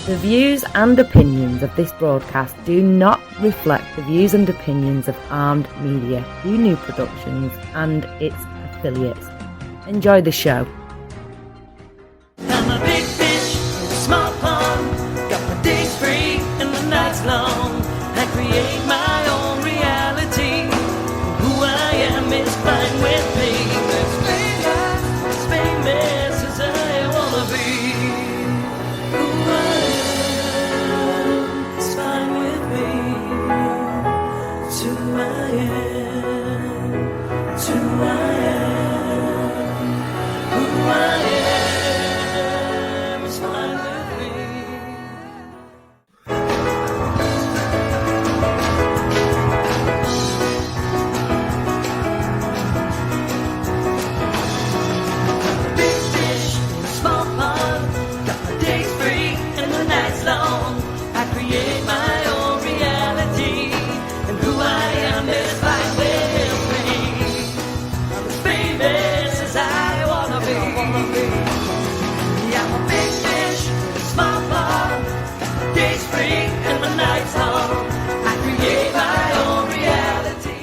The views and opinions of this broadcast do not reflect the views and opinions of Armed Media, New Productions and its affiliates. Enjoy the show. I'm a big fish in a small pond, got my days free and the nights long. I create my own reality, who I am is fine with me. As famous as I wanna be, who I am is fine with me. It's who I am, it's who I am, who I am is fine with me. Big fish in a small pond, got my days free and the nights long. I create my own reality, and who I am is fine with me. I'm as famous as I wanna be. Yeah, I'm a big fish in a small pond, got my days free and the nights long. I create my own reality.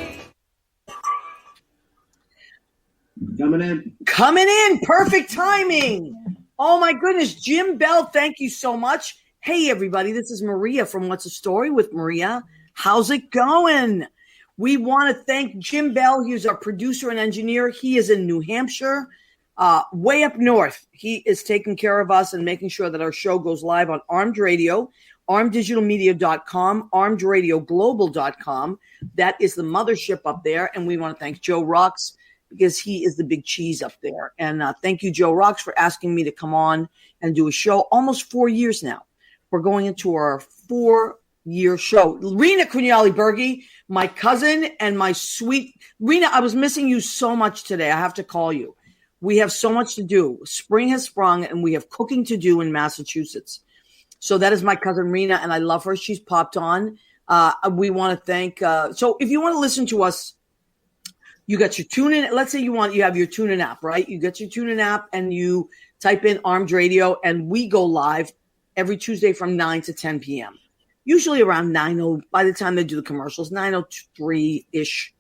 Coming in, perfect timing. Oh my goodness, Jim Bell, thank you so much. Hey everybody, this is Maria from What's the Story with Maria. How's it going? We want to thank Jim Bell. He's our producer and engineer. He is in New Hampshire, way up north. He is taking care of us and making sure that our show goes live on Armed Radio, armeddigitalmedia.com, armedradioglobal.com. That is the mothership up there. And we want to thank Joe Rocks because he is the big cheese up there. And thank you, Joe Rocks, for asking me to come on and do a show almost 4 years now. We're going into our 4-year show. Rena Cugnali-Berge, my cousin and my sweet Rena, I was missing you so much today. I have to call you. We have so much to do. Spring has sprung and we have cooking to do in Massachusetts. So that is my cousin Rena, and I love her. She's popped on. We want to thank. So if you want to listen to us, you got your TuneIn. Let's say you have your TuneIn app, right? You get your TuneIn app and you type in Armed Radio, and we go live every Tuesday from 9 to 10 p.m. Usually around 9:00. By the time they do the commercials, 9:03-ish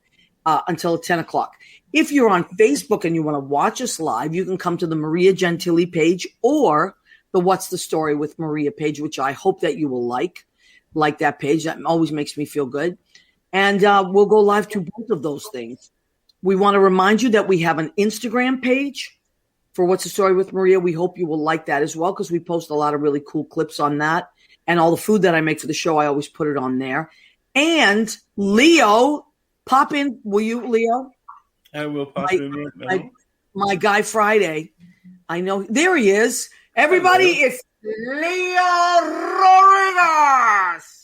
until 10 o'clock. If you're on Facebook and you want to watch us live, you can come to the Maria Gentili page or the What's the Story with Maria page, which I hope that you will like that page. That always makes me feel good. And we'll go live to both of those things. We want to remind you that we have an Instagram page for What's the Story with Maria. We hope you will like that as well, because we post a lot of really cool clips on that. And all the food that I make for the show, I always put it on there. And Leo, pop in. Will you, Leo? I will pop in right now. My guy Friday. I know. There he is. Everybody, it's Leo Rodriguez.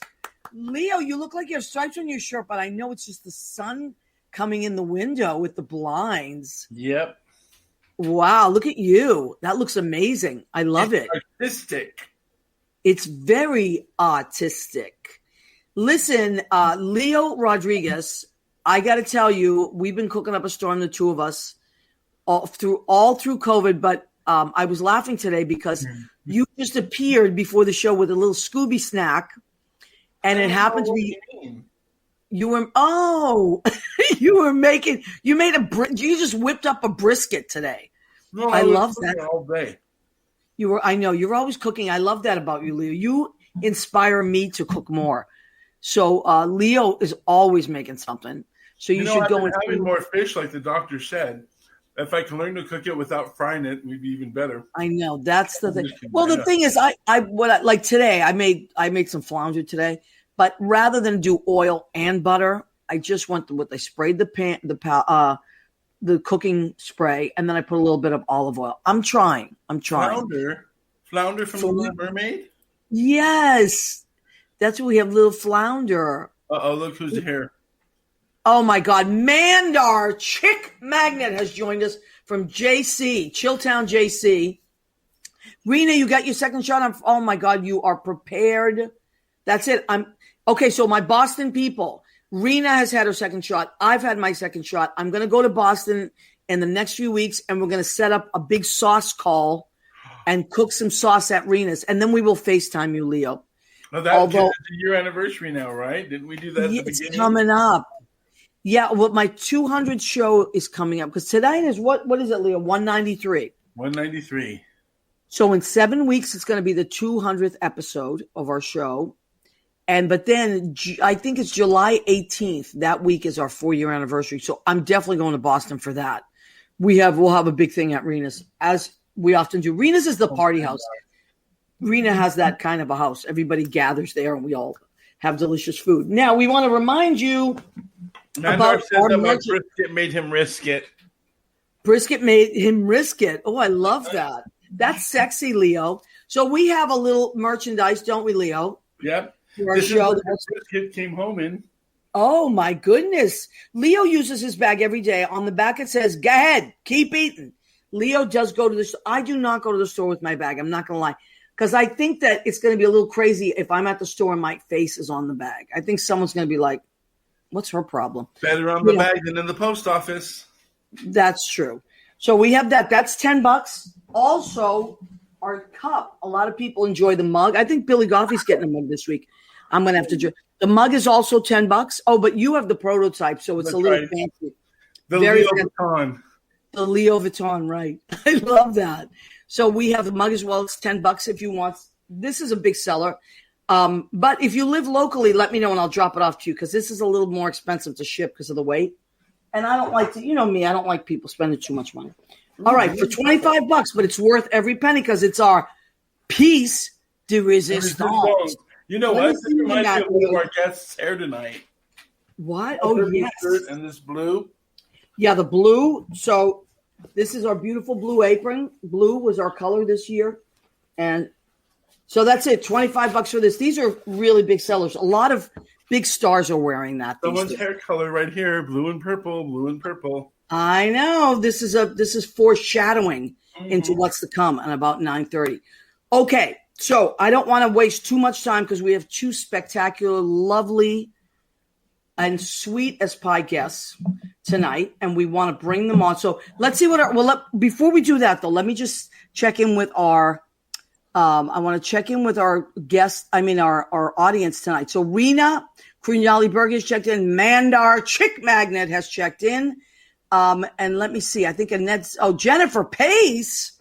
Leo, you look like you have stripes on your shirt, but I know it's just the sun coming in the window with the blinds. Yep. Wow, look at you. That looks amazing. I love it. Artistic. It's very artistic. Listen, Leo Rodriguez, I got to tell you, we've been cooking up a storm, the two of us, all through COVID. But I was laughing today because you just appeared before the show with a little Scooby snack, and it happened to be you just whipped up a brisket today. No, I love that all day. I know you're always cooking. I love that about you, Leo. You inspire me to cook more. So Leo is always making something. So you should go and having more fish, like the doctor said. If I can learn to cook it without frying it, we'd be even better. I know, that's the thing. Well, the thing is, like today, I made some flounder today, but rather than do oil and butter, I just went with I sprayed the cooking spray, and then I put a little bit of olive oil. I'm trying. Flounder from the Little Mermaid. Yes, that's what we have. Little flounder. Look who's here. Oh my God, Mandar Chick Magnet has joined us from JC, Chilltown, JC. Rena, you got your second shot. Oh my God, you are prepared. That's it. Okay. So my Boston people, Rena has had her second shot. I've had my second shot. I'm going to go to Boston in the next few weeks, and we're going to set up a big sauce call and cook some sauce at Rena's, and then we will FaceTime you, Leo. Well, that's a year anniversary now, right? Didn't we do that at the beginning? It's coming up. Yeah, well, my 200 show is coming up because today is what is it, Leo? 193. 193. So in 7 weeks, it's going to be the 200th episode of our show. But then I think it's July 18th. That week is our 4-year anniversary. So I'm definitely going to Boston for that. We'll have a big thing at Rena's, as we often do. Rena's is the party house. Rena has that kind of a house. Everybody gathers there and we all have delicious food. Now, we want to remind you about our brisket made him risk it. Brisket made him risk it. Oh, I love that. That's sexy, Leo. So we have a little merchandise, don't we, Leo? Yep. This show. Is what brisket came home in. Oh, my goodness. Leo uses his bag every day. On the back, it says, go ahead, keep eating. Leo does go to the store. I do not go to the store with my bag. I'm not going to lie. Because I think that it's going to be a little crazy if I'm at the store and my face is on the bag. I think someone's going to be like, what's her problem? Better on the bag than in the post office. That's true. So we have that. That's $10. Also, our cup. A lot of people enjoy the mug. I think Billy Goffey's getting a mug this week. I'm going to have to. The mug is also $10. Oh, but you have the prototype, so it's a little fancy. The Leo Vuitton. The Leo Vuitton, right. I love that. So we have the mug as well. It's $10 if you want. This is a big seller. But if you live locally, let me know and I'll drop it off to you because this is a little more expensive to ship because of the weight. And I don't like to, you know me, I don't like people spending too much money. All right, for $25, but it's worth every penny because it's our piece de resistance. You know what? This reminds me of one of our guests' hair tonight. What? Oh, yes. Shirt and this blue. Yeah, the blue. So this is our beautiful blue apron. Blue was our color this year. And so that's it. $25 for this. These are really big sellers. A lot of big stars are wearing that. Someone's hair color right here. Blue and purple, blue and purple. I know. This is foreshadowing into what's to come at about 9:30. Okay. So I don't want to waste too much time because we have two spectacular, lovely, and sweet as pie guests tonight, and we want to bring them on. So let's see before we do that though, let me just check in with our I want to check in with our guests. I mean our audience tonight. So Rena Krinyali Berg has checked in. Mandar Chick Magnet has checked in. And let me see. I think Jennifer Pace.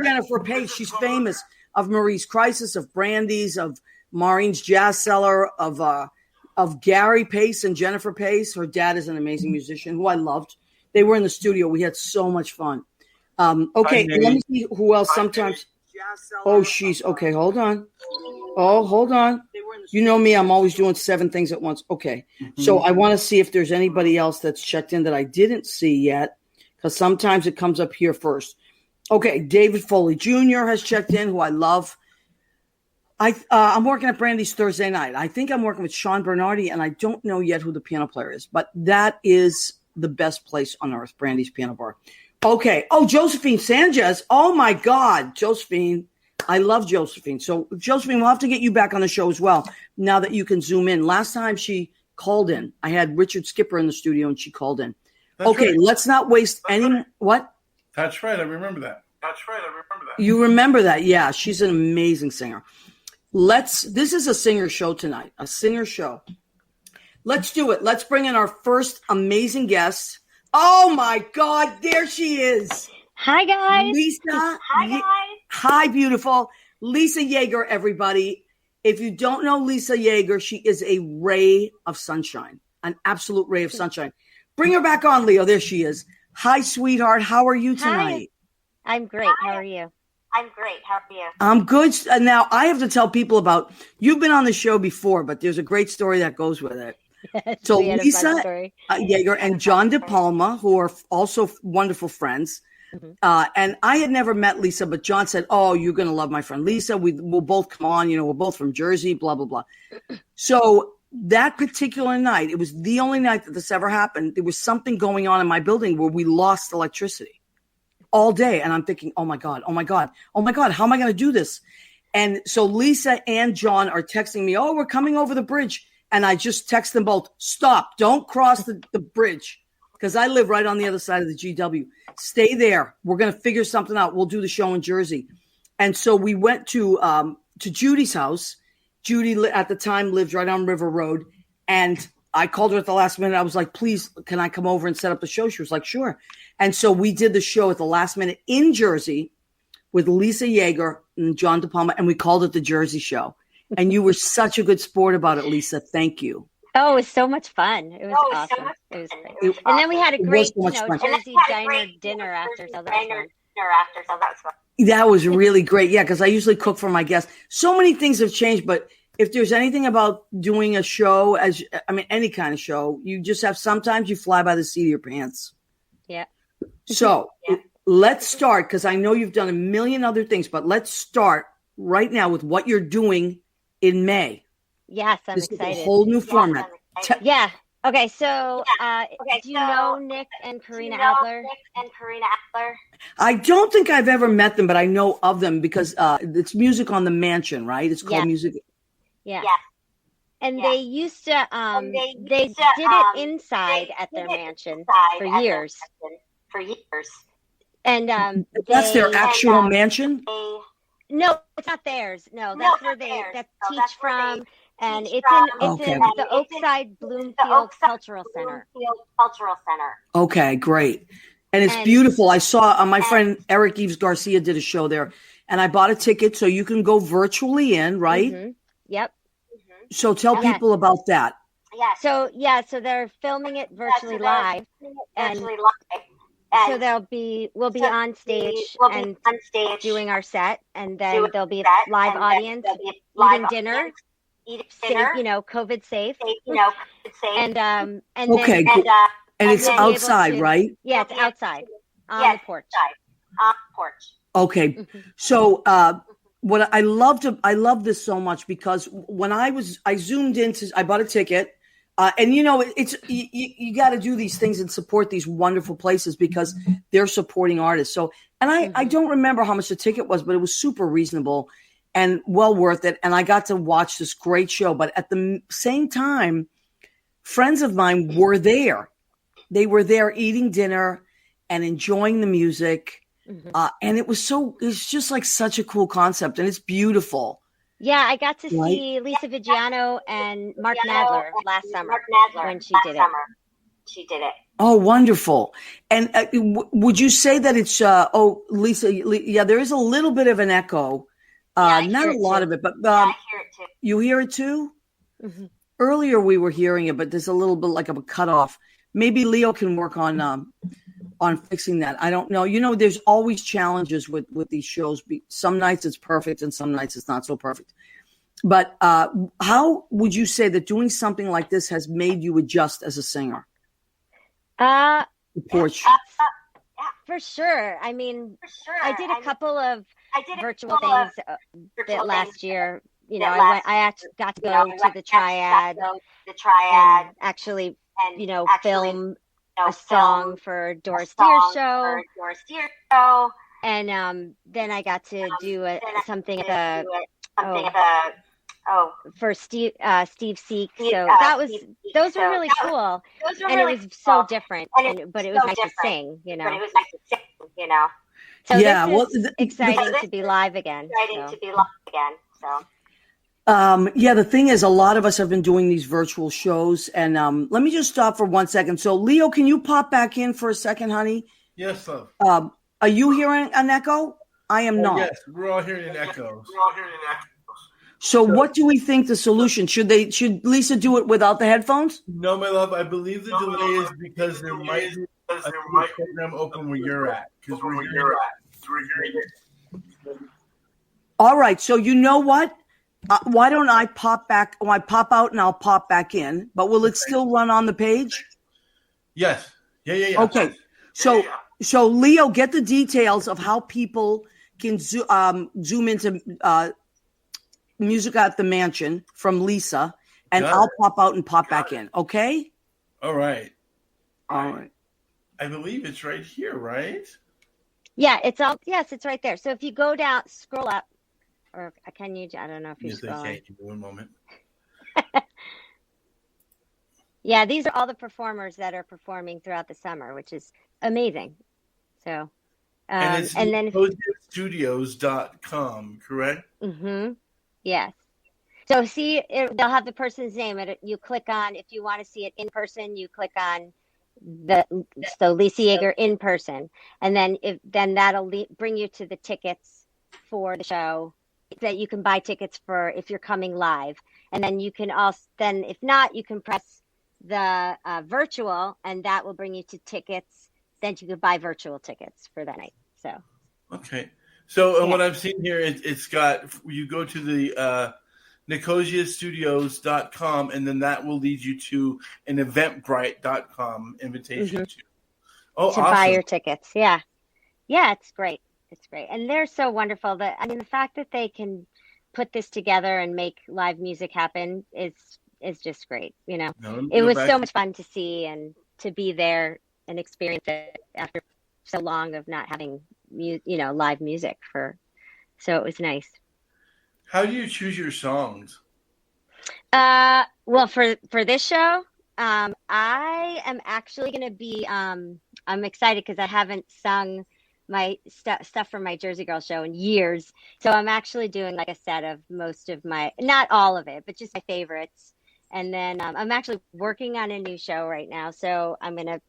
Jennifer Pace. She's famous of Marie's Crisis, of Brandy's, of Maureen's Jazz Cellar, of Gary Pace and Jennifer Pace. Her dad is an amazing musician who I loved. They were in the studio. We had so much fun. Okay, let me see who else sometimes. Oh, she's okay. Hold on. Oh, hold on. You know me. I'm always doing 7 things at once. Okay. So I want to see if there's anybody else that's checked in that I didn't see yet, because sometimes it comes up here first. Okay. David Foley Jr. has checked in, who I love. I'm working at Brandy's Thursday night. I think I'm working with Sean Bernardi, and I don't know yet who the piano player is, but that is the best place on earth, Brandy's Piano Bar. Okay. Oh, Josephine Sanchez. Oh, my God. Josephine. I love Josephine. So, Josephine, we'll have to get you back on the show as well now that you can zoom in. Last time she called in, I had Richard Skipper in the studio, and she called in. That's okay, right. Let's not waste any – what? That's right. I remember that. You remember that. Yeah, she's an amazing singer. This is a singer show tonight, a singer show. Let's do it. Let's bring in our first amazing guest. Oh, my God. There she is. Hi, guys. Lisa. Hi, guys. Hi, beautiful. Lisa Yaeger, everybody. If you don't know Lisa Yaeger, she is a ray of sunshine, an absolute ray of sunshine. Bring her back on, Leo. There she is. Hi, sweetheart. How are you tonight? Hi. I'm great. How are you? I'm great. How are you? I'm good. Now, I have to tell people about, you've been on the show before, but there's a great story that goes with it. So Lisa Yaeger and John De Palma, who are also wonderful friends. And I had never met Lisa, but John said, oh, you're going to love my friend Lisa. We'll both come on. You know, we're both from Jersey, blah, blah, blah. So that particular night, it was the only night that this ever happened. There was something going on in my building where we lost electricity all day. And I'm thinking, oh, my God, how am I going to do this? And so Lisa and John are texting me, oh, we're coming over the bridge. And I just text them both, stop, don't cross the bridge. Because I live right on the other side of the GW. Stay there. We're going to figure something out. We'll do the show in Jersey. And so we went to Judy's house. Judy at the time lived right on River Road. And I called her at the last minute. I was like, please, can I come over and set up the show? She was like, sure. And so we did the show at the last minute in Jersey with Lisa Yaeger and John De Palma, and we called it the Jersey Show. And you were such a good sport about it, Lisa. Thank you. Oh, it was so much fun. It was awesome. It was great. And then we had a great, Jersey diner dinner after. So that was fun. That was really great. Yeah, because I usually cook for my guests. So many things have changed, but if there's anything about doing a show, any kind of show, you just have, sometimes you fly by the seat of your pants. Yeah. So let's start, because I know you've done a million other things, but let's start right now with what you're doing in May. Yes, I'm this excited. Is a whole new format. Yeah. Okay, so do you know Nick and Karina Adler? I don't think I've ever met them, but I know of them because it's Music on the Mansion, right? It's called Music. Yeah. And they used to, they did it inside at their mansion for years. And that's their actual mansion? No, it's not theirs. No, that's where they teach from. And it's in the Oakside Bloomfield Cultural Center. Okay, great. And it's beautiful. I saw my friend Eric Eves Garcia did a show there, and I bought a ticket so you can go virtually in, right? Mm-hmm. Yep. So tell people about that. So they're filming it virtually live, and so we'll be on stage and doing our set, and then there'll be a live audience eating dinner. Safe, COVID safe. And okay, then, and it's outside, right? Yeah, it's outside on the porch. Okay, Mm-hmm. so what I love this so much because when I zoomed into, I bought a ticket, and it's you got to do these things and support these wonderful places because they're supporting artists. So, and I don't remember how much the ticket was, but it was super reasonable and well worth it. And I got to watch this great show. But at the same time, friends of mine were there. They were there eating dinner and enjoying the music. Mm-hmm. And it's just like such a cool concept. And it's beautiful. Yeah, I got to see Lisa Vigiano and Mark Nadler last summer when she did it. Oh, wonderful. And would you say that it's, Lisa, yeah, there is a little bit of an echo. Not a lot of it, but I hear it too. You hear it too? Mm-hmm. Earlier we were hearing it, but there's a little bit like of a cutoff. Maybe Leo can work on fixing that. I don't know. There's always challenges with these shows. Some nights it's perfect and some nights it's not so perfect. But how would you say that doing something like this has made you adjust as a singer? The porch. For sure. I mean, I did a couple of virtual things last year. I actually got to go to the Triad and actually, film a song for Doris Deer's show. And then I got to do something at for Steve Seek. So those were really cool. And it was so different. But it was nice to sing, So this is exciting to be live again. The thing is, a lot of us have been doing these virtual shows, and let me just stop for 1 second. So, Leo, can you pop back in for a second, honey? Yes, love. Are you hearing an echo? I am not. Yes, we're all hearing an echo. So, what do we think the solution? Should Lisa do it without the headphones? No, my love. I believe the delay is because there might be a program open where you're at. Because we're hearing it. All right. So, you know what? Why don't I pop back? I pop out and I'll pop back in. But will it still run on the page? Yes. Yeah. Okay. So Leo, get the details of how people can zoom into Music at the Mansion from Lisa, and I'll pop out and pop back in. Okay. All right. All right. I believe it's right here, right? Yeah, it's right there. So if you go down, scroll up. Or can you? I don't know if you scroll. Yes, I can. Give me 1 moment. Yeah, these are all the performers that are performing throughout the summer, which is amazing. So, and then NecoziaStudios.com, correct? Mm-hmm. Yes. So see, they'll have the person's name. You click on, if you want to see it in person, you click on Lisa Yaeger in person, and then that'll bring you to the tickets for the show that you can buy tickets for if you're coming live. And then you can also, if not, you can press the virtual, and that will bring you to tickets. Then you can buy virtual tickets for that night. So. Okay. So what I'm seeing here, it's got, you go to the NecoziaStudios.com, and then that will lead you to an Eventbrite.com invitation to awesome. Buy your tickets. Yeah. Yeah, it's great. It's great. And they're so wonderful the fact that they can put this together and make live music happen is just great. It was so much fun to see and to be there and experience it after so long of not having live music so it was nice. How do you choose your songs? Well, for this show, I am actually going to be, I'm excited because I haven't sung my stuff from my Jersey Girl show in years. So I'm actually doing like a set of most of not all of it, but just my favorites. And then I'm actually working on a new show right now. So I'm going to,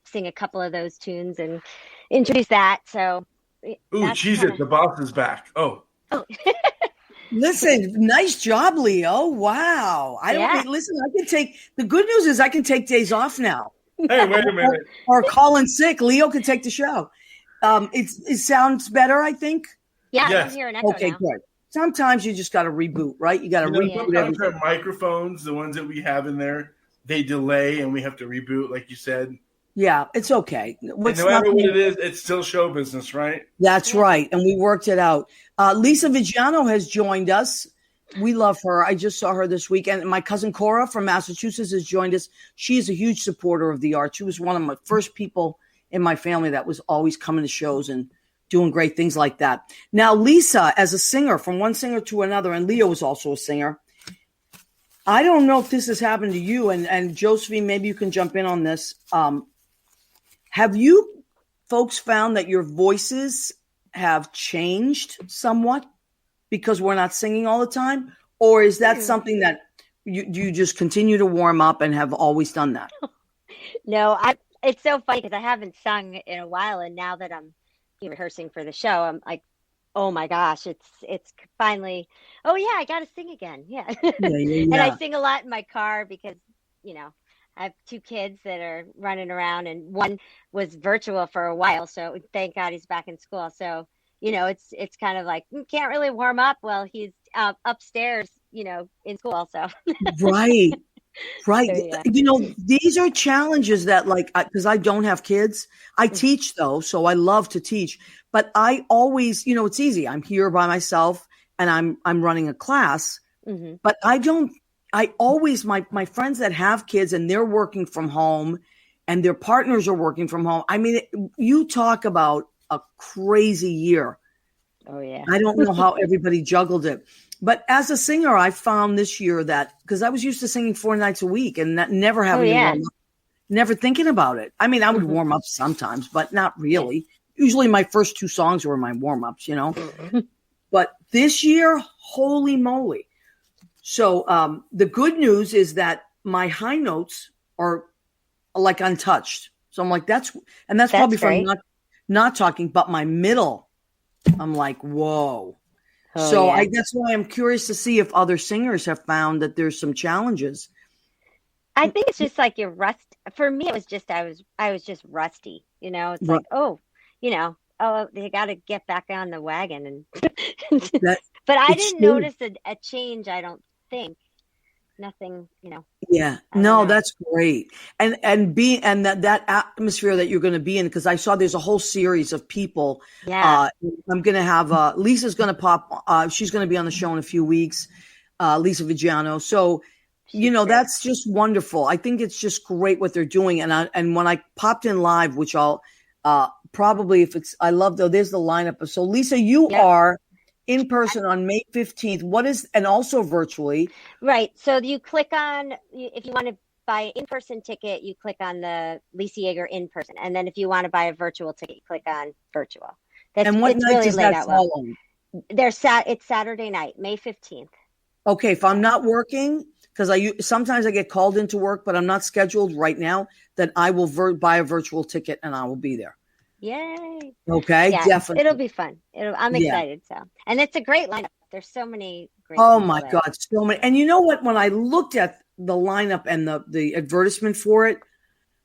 sing a couple of those tunes and introduce that. So. Ooh, Jesus, the boss is back. Oh. Listen, nice job, Leo. Wow. Listen, the good news is I can take days off now. Hey, wait a minute. Or call in sick. Leo can take the show. It sounds better, I think. Yeah, yes. I'm hearing echo okay, now. Good. Sometimes you just got to reboot, right? You got to reboot everything. Our microphones, the ones that we have in there, they delay and we have to reboot, like you said. Yeah, it's okay. No matter what it is, it's still show business, right? That's right. And we worked it out. Lisa Vigiano has joined us. We love her. I just saw her this weekend. And my cousin Cora from Massachusetts has joined us. She is a huge supporter of the arts. She was one of my first people in my family that was always coming to shows and doing great things like that. Now, Lisa, as a singer, from one singer to another, and Leo was also a singer. I don't know if this has happened to you, and Josephine, maybe you can jump in on this. Have you folks found that your voices have changed somewhat because we're not singing all the time? Or is that something that you just continue to warm up and have always done that? No, it's so funny because I haven't sung in a while. And now that I'm rehearsing for the show, I'm like, oh my gosh, it's finally, oh yeah, I got to sing again. Yeah. And I sing a lot in my car because, I have two kids that are running around, and one was virtual for a while. So thank God he's back in school. So, it's kind of like, can't really warm up. Well, he's upstairs, in school. So. Right. Right. So, yeah. These are challenges that because I don't have kids. I teach though. So I love to teach, but I always, it's easy. I'm here by myself and I'm running a class, but I always, my friends that have kids and they're working from home and their partners are working from home. I mean, you talk about a crazy year. Oh yeah. I don't know how everybody juggled it, but as a singer, I found this year that because I was used to singing 4 nights a week and never having to warm up, never thinking about it. I mean, I would warm up sometimes, but not really. Usually my first 2 songs were my warm ups, but this year, holy moly. So the good news is that my high notes are like untouched. So I'm like, that's probably great. from not talking, but my middle, I'm like, whoa. That's why I'm curious to see if other singers have found that there's some challenges. I think it's just like you're rust. For me, it was just, I was just rusty, it's like, they got to get back on the wagon. But I didn't notice a change. I don't think nothing, Yeah, no, that's great. And that atmosphere that you're going to be in, because I saw there's a whole series of people. Yeah. I'm going to have Lisa's going to pop. She's going to be on the show in a few weeks. Lisa Vigiano. So, that's just wonderful. I think it's just great what they're doing. And when I popped in live, which I'll probably, I love though, there's the lineup. So Lisa, you are in person on May 15th. And also virtually. Right. So you click on, if you want to buy an in-person ticket, you click on the Lisa Yaeger in person. And then if you want to buy a virtual ticket, you click on virtual. And what it's night really does laid that out well. fall on? It's Saturday night, May 15th. Okay, if I'm not working, because sometimes I get called into work, but I'm not scheduled right now, then I will buy a virtual ticket and I will be there. Yay. Okay, Yeah, definitely. it'll be fun. I'm excited. So, and it's a great lineup. There's so many great Oh people my there. God, so many. And you know what? When I looked at the lineup and the advertisement for it,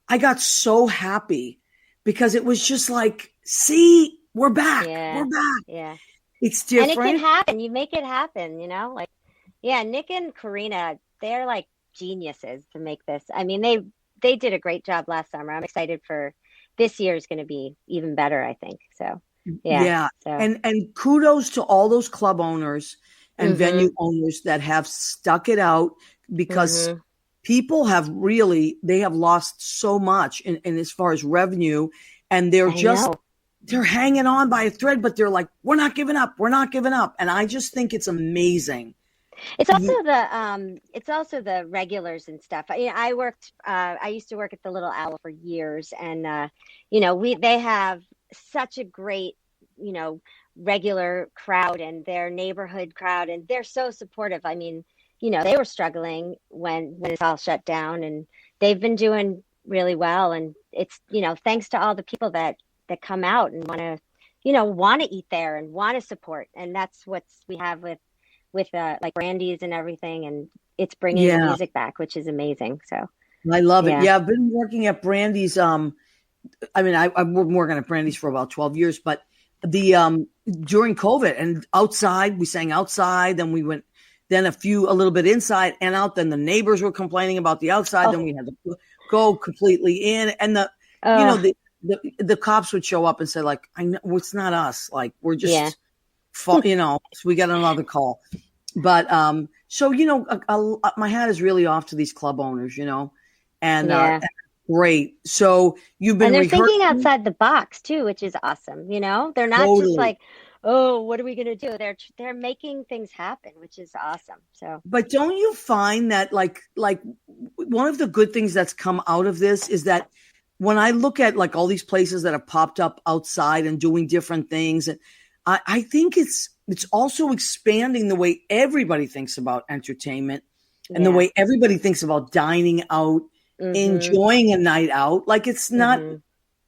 I got so happy because it was just like, see, we're back. Yeah. We're back. Yeah. It's different. And it can happen. You make it happen, you know? Like, yeah, Nick and Karina, they're like geniuses to make this. I mean, they did a great job last summer. I'm excited for this year is going to be even better, I think. So, yeah. So. And kudos to all those club owners and venue owners that have stuck it out, because people have lost so much in as far as revenue, and they're hanging on by a thread, but they're like, we're not giving up. We're not giving up. And I just think it's amazing. It's also the regulars and stuff. I used to work at the Little Owl for years, and they have such a great, regular crowd and their neighborhood crowd, and they're so supportive. I mean, they were struggling when it's all shut down, and they've been doing really well. And it's, thanks to all the people that come out and want to eat there and want to support. And that's what we have with like Brandy's and everything. And it's bringing the music back, which is amazing. So I love it. Yeah. I've been working at Brandy's. I've been working at Brandy's for about 12 years, but during COVID and outside, we sang outside, then we went, then a little bit inside and out. Then the neighbors were complaining about the outside. Then we had to go completely in, and the cops would show up and say, like, I know it's not us. Like, we're just, so we got another call. But, my hat is really off to these club owners, and great. So you've been, and they're thinking outside the box too, which is awesome. They're not just like, oh, what are we going to do? They're making things happen, which is awesome. So, but don't you find that like one of the good things that's come out of this is that when I look at like all these places that have popped up outside and doing different things, and I think it's also expanding the way everybody thinks about entertainment and the way everybody thinks about dining out, enjoying a night out. Like, it's not,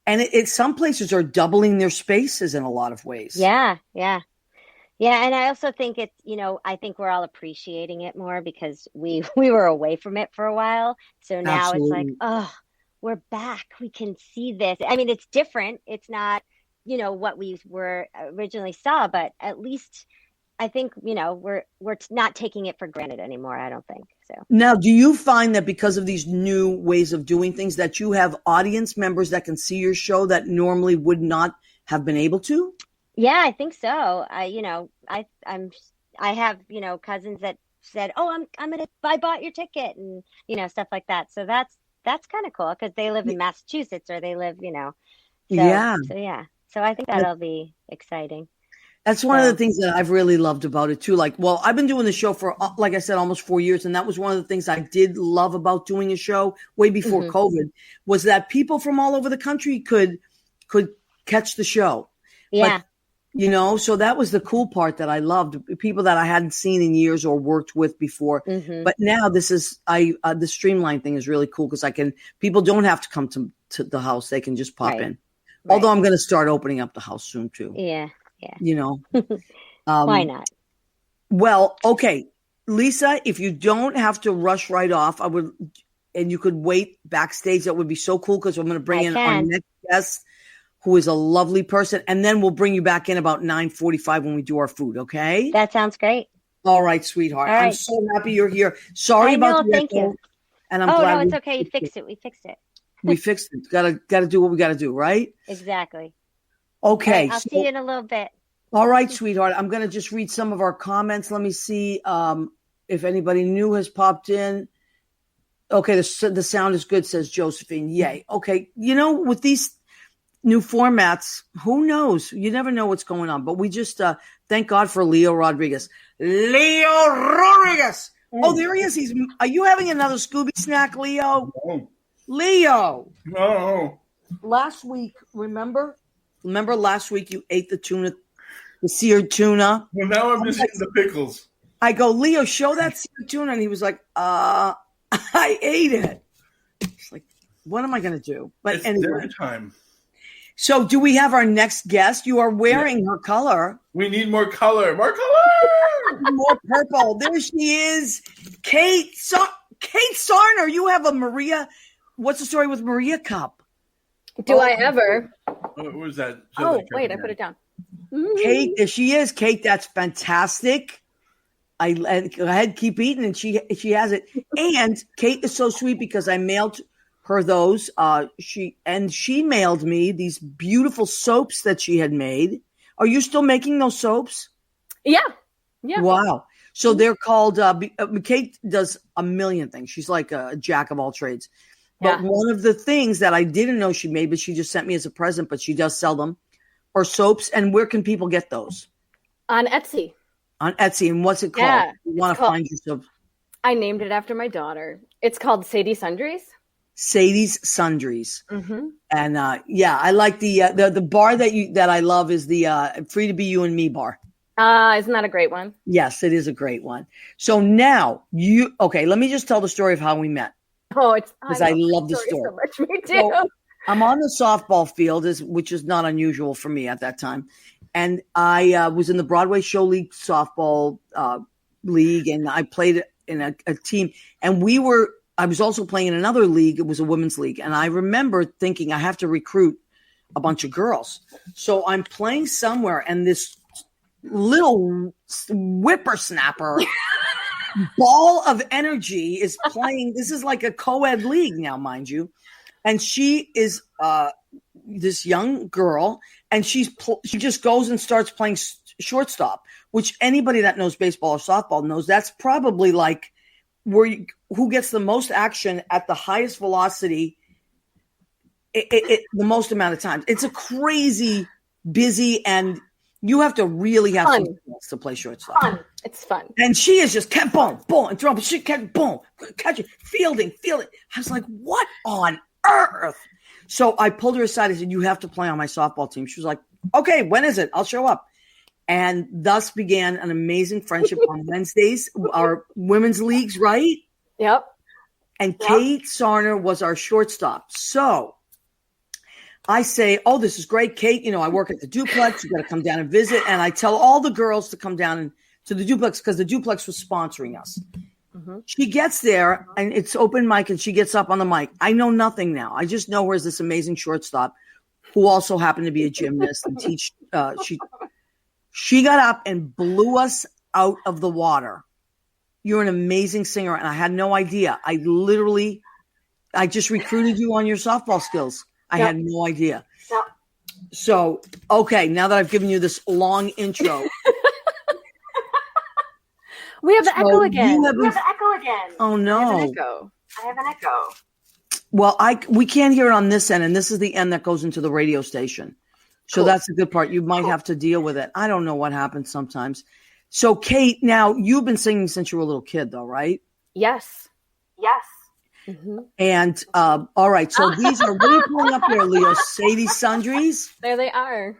and some places are doubling their spaces in a lot of ways. Yeah. And I also think it's, I think we're all appreciating it more because we were away from it for a while. So now It's like, oh, we're back. We can see this. I mean, it's different. It's not, what we were originally saw, but at least I think, we're not taking it for granted anymore. I don't think so. Now, do you find that because of these new ways of doing things that you have audience members that can see your show that normally would not have been able to? Yeah, I think so. I have, cousins that said, oh, I bought your ticket and, stuff like that. So that's kind of cool because they live in Massachusetts or they live, So I think that'll be exciting. That's one of the things that I've really loved about it too. Like, well, I've been doing the show for, like I said, almost 4 years. And that was one of the things I did love about doing a show way before COVID, was that people from all over the country could catch the show. Yeah. But, so that was the cool part that I loved. People that I hadn't seen in years or worked with before. But now this is, the Streamline thing is really cool because people don't have to come to the house. They can just pop in. Although I'm going to start opening up the house soon too. Yeah. Why not? Well, okay. Lisa, if you don't have to rush right off, and you could wait backstage, that would be so cool because I'm going to bring in our next guest, who is a lovely person. And then we'll bring you back in about 9:45 when we do our food. Okay. That sounds great. All right, sweetheart. All right. I'm so happy you're here. Sorry about the thank you. And I'm glad. No, it's okay. You fixed it. We fixed it. We fixed it. Gotta do what we gotta do, right? Exactly. Okay. Right, I'll see you in a little bit. All right, sweetheart. I'm gonna just read some of our comments. Let me see if anybody new has popped in. Okay, the sound is good, says Josephine. Yay. Okay. With these new formats, who knows? You never know what's going on. But we just thank God for Leo Rodriguez. Leo Rodriguez. Oh, there he is. Are you having another Scooby snack, Leo? No. Leo. No. Last week, remember? Remember last week you ate the tuna, the seared tuna? Well, now I'm just eating the pickles. I go, Leo, show that seared tuna. And he was like, I ate it. It's like, what am I going to do? But It's anyway. dinner time. So do we have our next guest? You are wearing her color. We need more color. More color! More purple. There she is. Kate Sarner. You have a Maria. What's the story with Maria cup? Do I ever? What was that? Oh, wait, I put it down. Kate, there she is. Kate, that's fantastic. Go ahead, keep eating, and she has it. And Kate is so sweet because I mailed her those. She mailed me these beautiful soaps that she had made. Are you still making those soaps? Yeah. Yeah. Wow. So they're called. Kate does a million things. She's like a jack of all trades. But one of the things that I didn't know she made, but she just sent me as a present, but she does sell them, are soaps. And where can people get those? On Etsy. On Etsy. And what's it called? Yeah, You want to find your soap? I named it after my daughter. It's called Sadie Sundries. Sadie's Sundries. Mm-hmm. And I like the bar that I love is the Free to Be You and Me bar. Isn't that a great one? Yes, it is a great one. So now let me just tell the story of how we met. Oh, because I love the story so much. Me too. So, I'm on the softball field, which is not unusual for me at that time. And I was in the Broadway Show League softball league, and I played in a team. And I was also playing in another league. It was a women's league. And I remember thinking I have to recruit a bunch of girls. So I'm playing somewhere, and this little whippersnapper ball of energy is playing. This is like a co-ed league now, mind you. And she is this young girl, and she just goes and starts playing shortstop, which anybody that knows baseball or softball knows that's probably like who gets the most action at the highest velocity the most amount of times. It's a crazy busy, and you have to really have some skills to play shortstop. Fun. It's fun. And she is just kept boom, and throwing, she kept boom, catch it, fielding. I was like, what on earth? So I pulled her aside. I said, you have to play on my softball team. She was like, okay, when is it? I'll show up. And thus began an amazing friendship on Wednesdays, our women's leagues, right? Yep. And Kate Sarner was our shortstop. So I say, oh, this is great, Kate. I work at the Duplex. You got to come down and visit. And I tell all the girls to come down to the Duplex because the Duplex was sponsoring us. Mm-hmm. She gets there, and it's open mic, and she gets up on the mic. I know nothing now. I just know her as this amazing shortstop who also happened to be a gymnast and teach. She got up and blew us out of the water. You're an amazing singer, and I had no idea. I just recruited you on your softball skills. I had no idea. Yep. So, okay, now that I've given you this long intro. We have the echo again. Oh, no. I have an echo. Well, we can't hear it on this end, and this is the end that goes into the radio station. So that's the good part. You might have to deal with it. I don't know what happens sometimes. So, Kate, now you've been singing since you were a little kid, though, right? Yes. Mm-hmm. And all right, so these are, what are you pulling up here, Leo? Sadie Sundries? There they are.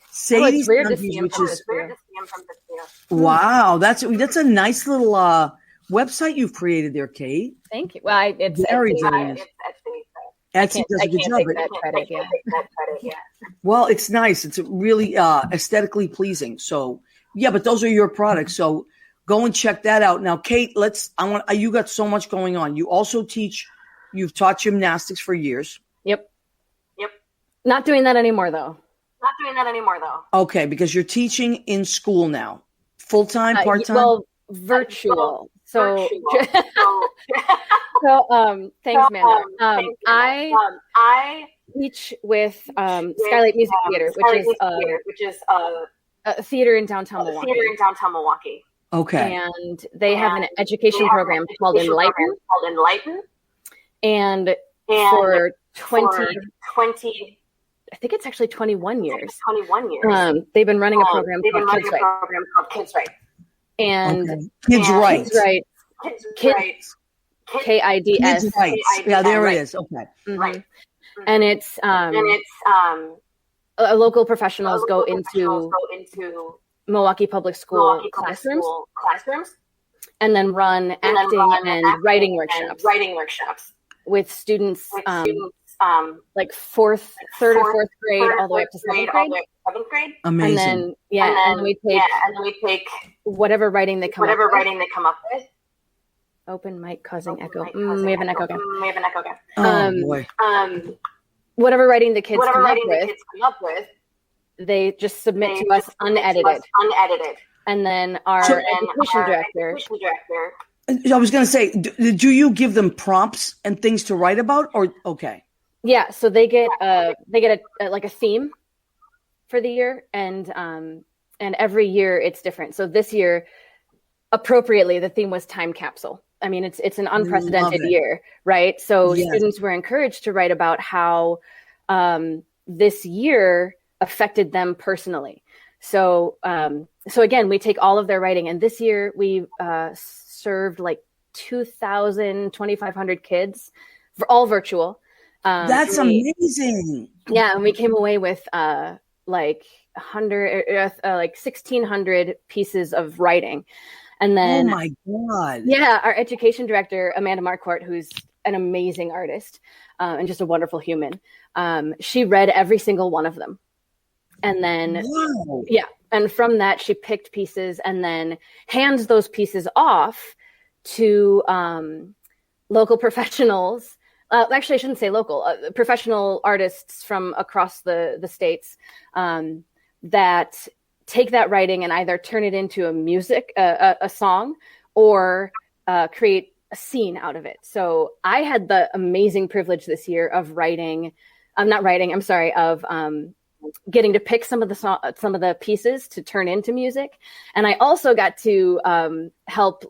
Sadie Sundries, which is wow, that's a nice little website you've created there, Kate. Thank you. Well, it's very nice. Etsy does a good job. Well, it's nice. It's really aesthetically pleasing. So yeah, but those are your products. So go and check that out. Now, Kate, you got so much going on. You also you've taught gymnastics for years. Yep. Not doing that anymore, though. Okay, because you're teaching in school now. Full-time, part-time? Well, virtual. So thanks, Amanda. I teach with Skylight Music Theater, which is a theater in downtown Milwaukee. Okay. And they have an education program called Enlighten. And for 20, I think it's actually 21 years. They've been running a program called Kids Right. And Kids Right. Kids KIDS. Kids Rights. Yeah, there it is. Okay. Mm-hmm. And it's local professionals go into Milwaukee Public School classrooms and then run acting and writing workshops with students, like third or fourth grade, all the way up to seventh grade. Amazing. And then we take whatever writing they come up with. Open mic causing echo. We have an echo again. Boy. Whatever writing the kids come up with, they just submit to us unedited. And then our education director. I was going to say, do you give them prompts and things to write about, or okay? Yeah, so they get a theme for the year, and every year it's different. So this year, appropriately, the theme was time capsule. I mean, it's an unprecedented year, right? So students were encouraged to write about how this year affected them personally. So again, we take all of their writing, and this year we served like 2,500 kids, for all virtual. That's amazing. Yeah, and we came away with like 1,600 pieces of writing. And then, oh my God. Yeah, our education director, Amanda Marquardt, who's an amazing artist and just a wonderful human, she read every single one of them. And then, and from that, she picked pieces and then hands those pieces off to local professionals. Actually, I shouldn't say local, professional artists from across the states that take that writing and either turn it into a song, or create a scene out of it. So I had the amazing privilege this year of getting to pick some of the pieces to turn into music. And I also got to help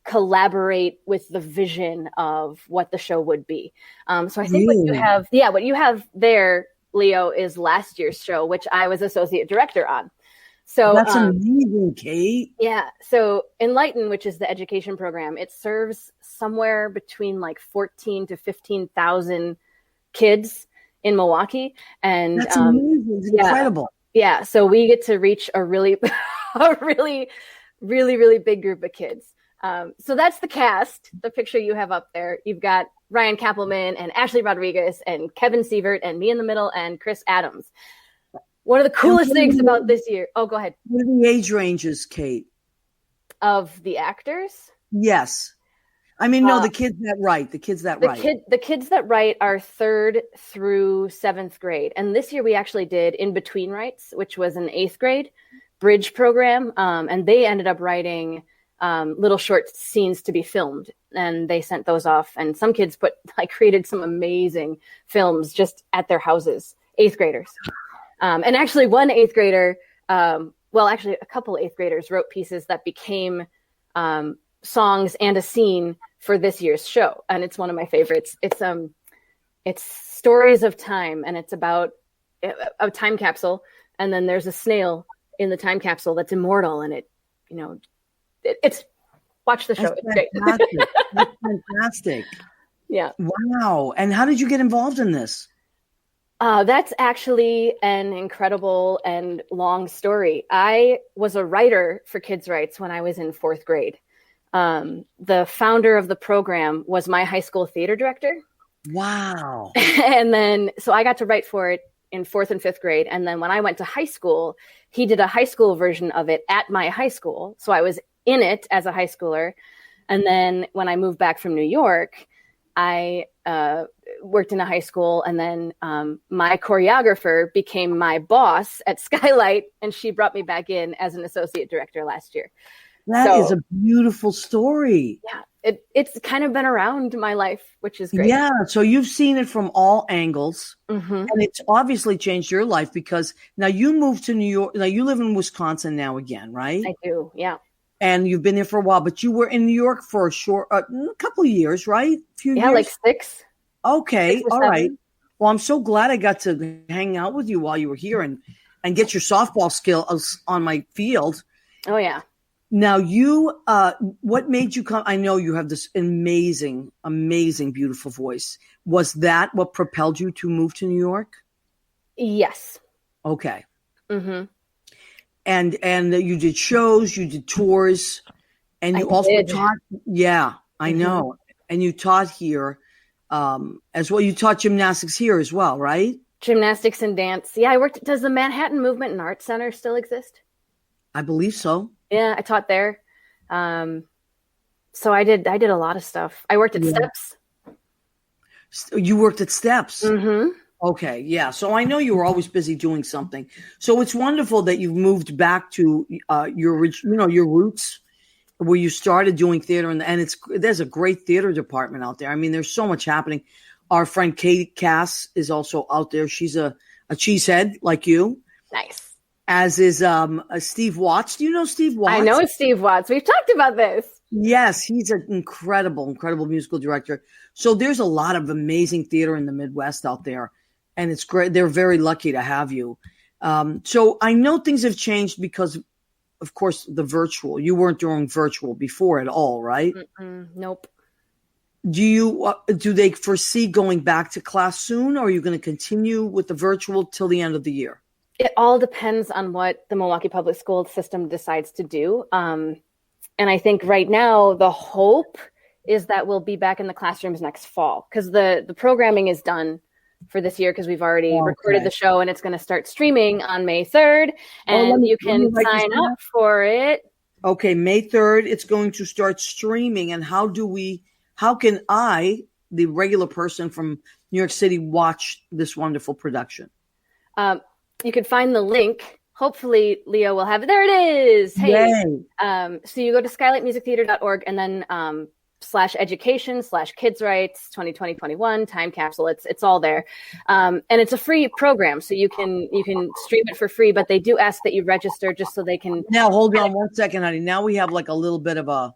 collaborate with the vision of what the show would be. So I think what you have there, Leo, is last year's show, which I was associate director on. So that's amazing, Kate. Yeah. So Enlighten, which is the education program, it serves somewhere between like 14 to 15,000 kids in Milwaukee. And that's amazing. It's incredible. Yeah. So we get to reach a really big group of kids. So that's the cast, the picture you have up there. You've got Ryan Kappelman and Ashley Rodriguez and Kevin Sievert and me in the middle and Chris Adams. One of the coolest things about this year. Oh, go ahead. What are the age ranges, Kate? Of the actors? Yes. I mean, no, the kids that write. The kids that write are 3rd through 7th grade. And this year we actually did In Between Writes, which was an 8th grade bridge program. And they ended up writing little short scenes to be filmed, and they sent those off. And some kids created some amazing films just at their houses, 8th graders. And actually one 8th grader, a couple 8th graders wrote pieces that became songs and a scene for this year's show. And it's one of my favorites. It's Stories of Time, and it's about a time capsule. And then there's a snail in the time capsule that's immortal, and it's watch the show. It's great. That's fantastic. Yeah. Wow. And how did you get involved in this? That's actually an incredible and long story. I was a writer for Kids' Rights when I was in 4th grade. The founder of the program was my high school theater director. Wow. And then, so I got to write for it in 4th and 5th grade. And then when I went to high school, he did a high school version of it at my high school. So I was in it as a high schooler. And then when I moved back from New York, I worked in a high school, and then my choreographer became my boss at Skylight, and she brought me back in as an associate director last year. That is a beautiful story. Yeah, it's kind of been around my life, which is great. Yeah, so you've seen it from all angles, mm-hmm. and it's obviously changed your life because now you moved to New York. Now you live in Wisconsin now again, right? I do, yeah. And you've been there for a while, but you were in New York for a couple of years, right? Few years? Like 6. Okay, 6 or all 7. right. Well, I'm so glad I got to hang out with you while you were here and get your softball skills on my field. Oh, yeah. Now, what made you come? I know you have this amazing, amazing, beautiful voice. Was that what propelled you to move to New York? Yes. Okay. Mm-hmm. And you did shows, you did tours, and you also taught. Yeah, I know. And you taught here as well. You taught gymnastics here as well, right? Gymnastics and dance. Yeah, I worked. Does the Manhattan Movement and Art Center still exist? I believe so. Yeah, I taught there. So I did a lot of stuff. I worked at Steps. You worked at Steps. Mm-hmm. Okay, yeah. So I know you were always busy doing something. So it's wonderful that you've moved back to your roots, where you started doing theater, and there's a great theater department out there. I mean, there's so much happening. Our friend Kate Cass is also out there. She's a cheesehead like you. Nice. As is Steve Watts. Do you know Steve Watts? I know it's Steve Watts. We've talked about this. Yes, he's an incredible musical director. So there's a lot of amazing theater in the Midwest out there, and it's great. They're very lucky to have you. So I know things have changed because, of course, the virtual. You weren't doing virtual before at all, right? Nope. Do they foresee going back to class soon, or are you going to continue with the virtual till the end of the year? It all depends on what the Milwaukee Public School system decides to do. And I think right now the hope is that we'll be back in the classrooms next fall, because the programming is done for this year, because we've already recorded the show, and it's going to start streaming on May 3rd, and you can sign up for it. Okay, May 3rd, it's going to start streaming. And how can I, the regular person from New York City, watch this wonderful production? You can find the link. Hopefully Leo will have it. There it is. Hey. Yay. So you go to skylightmusictheater.org and then /education/kids rights 2020-21 time capsule. It's all there. And it's a free program, so you can stream it for free, but they do ask that you register just so they can. Now hold on 1 second, honey. Now we have like a little bit of a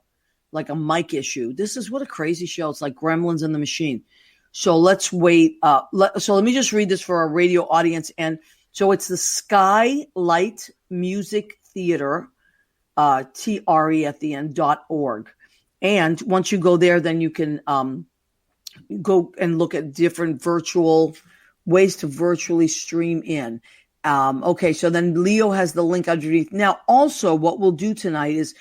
mic issue. This is what a crazy show. It's like Gremlins in the Machine. So let's wait. So let me just read this for our radio audience. And so it's the Skylight Music Theater, TRE at the end, .org. And once you go there, then you can go and look at different virtual ways to virtually stream in. Okay, so then Leo has the link underneath. Now, also what we'll do tonight is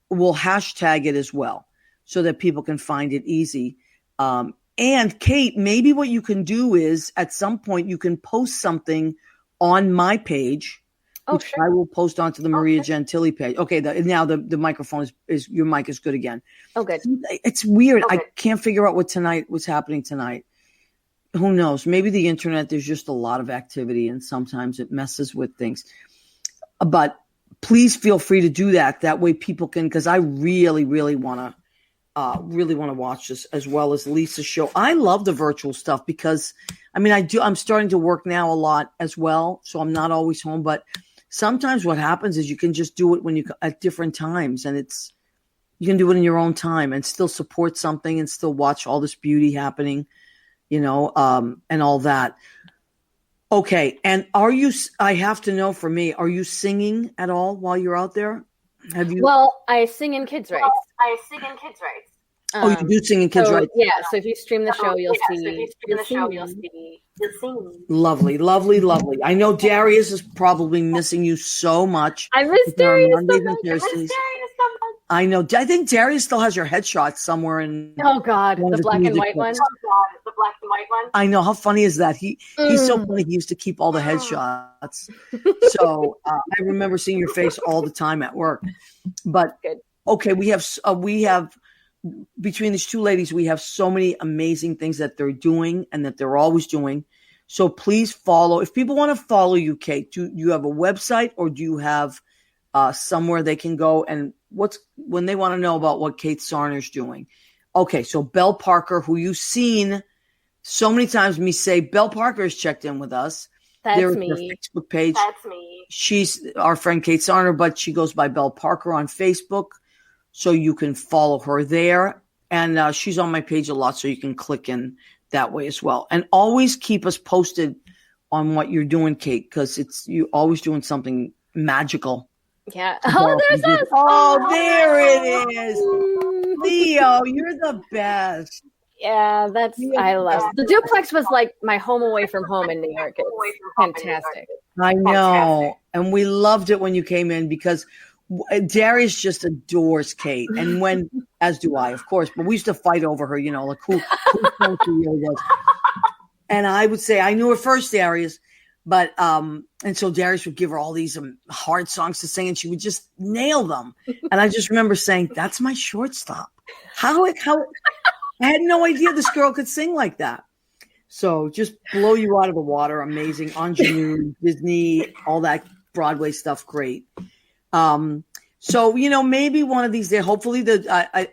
we'll hashtag it as well so that people can find it easy. And Kate, maybe what you can do is at some point you can post something on my page, which I will post onto the Maria Gentili page. Okay, now the microphone is your mic is good again. Oh, good. It's weird. I can't figure out what's happening tonight. Who knows? Maybe the internet, there's just a lot of activity, and sometimes it messes with things. But please feel free to do that. That way people can, because I really, really want to watch this, as well as Lisa's show. I love the virtual stuff because, I mean, I'm starting to work now a lot as well, so I'm not always home. But sometimes what happens is you can just do it at different times, and you can do it in your own time and still support something and still watch all this beauty happening, and all that. Okay, and I have to know for me, are you singing at all while you're out there? Have you? Well, I sing in Kids Rights. Oh, you do sing in Kids Rights? Yeah, so if you stream the show, you'll see. Lovely, lovely, lovely. I know Darius is probably missing you so much. I miss Darius so much. I know. I think Darius still has your headshot somewhere in. Oh God, the black and white one. I know. How funny is that? He's so funny. He used to keep all the headshots. So I remember seeing your face all the time at work. But okay, we have between these two ladies, we have so many amazing things that they're doing and that they're always doing. So please follow. If people want to follow you, Kate, do you have a website, or do you have somewhere they can go and when they want to know about what Kate Sarner's doing? Okay, so Belle Parker, who you've seen so many times me say, Belle Parker has checked in with us. That's me. Her Facebook page. That's me. She's our friend Kate Sarner, but she goes by Belle Parker on Facebook. So you can follow her there. And she's on my page a lot, so you can click in that way as well. And always keep us posted on what you're doing, Kate, because you're always doing something magical. Yeah. Oh, there's us. Oh, there it is. Leo, you're the best. Yeah, I love it. The duplex was like my home away from home in New York. It's fantastic. I know. And we loved it when you came in because Darius just adores Kate. And when, as do I, of course, but we used to fight over her, like who she really was. And I would say, I knew her first, Darius, but, and so Darius would give her all these hard songs to sing and she would just nail them. And I just remember saying, that's my shortstop. How I had no idea this girl could sing like that. So just blow you out of the water. Amazing. Ingenue, Disney, all that Broadway stuff. Great. So, maybe one of these days, hopefully